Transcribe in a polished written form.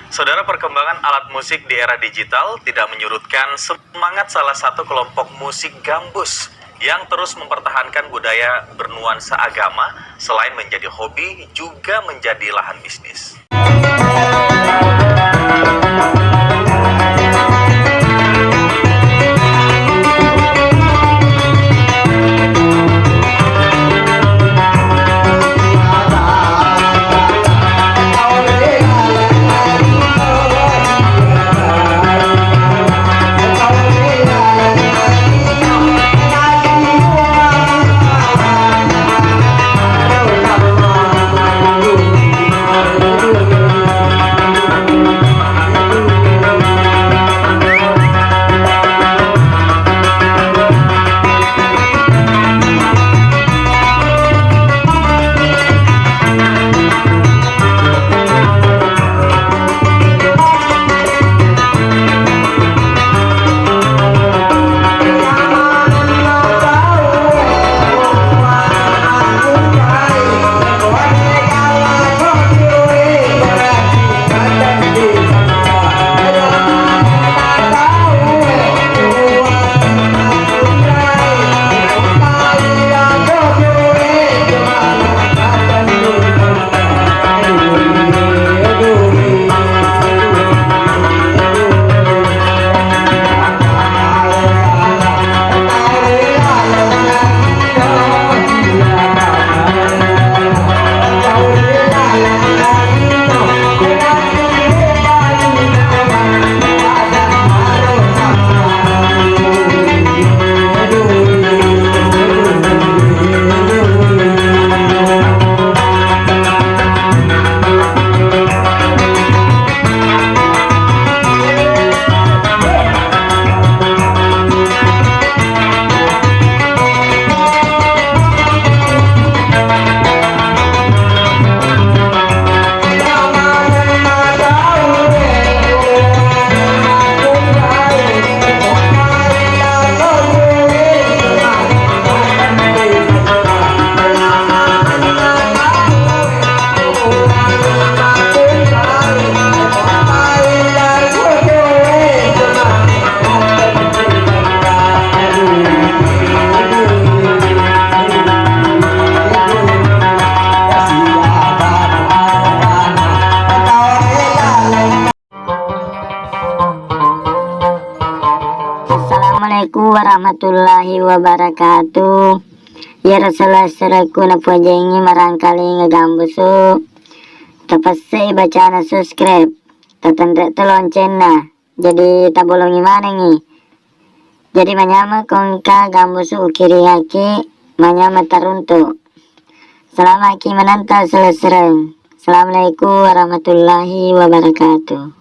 Saudara, perkembangan alat musik di era digital tidak menyurutkan semangat salah satu kelompok musik gambus yang terus mempertahankan budaya bernuansa agama. Selain menjadi hobi, juga menjadi lahan bisnis. Assalamualaikum warahmatullahi wabarakatuh. Ya Rasulullah seraku napuajengi marangkali ngegambusu. Tapasai bacaan subscribe. Tatanda lonceng nah. Jadi tabolongi mana nih? Jadi manyama kongka gambusu ukiri haki manyama taruntu. Selama ki menanta selesai. Assalamualaikum warahmatullahi wabarakatuh.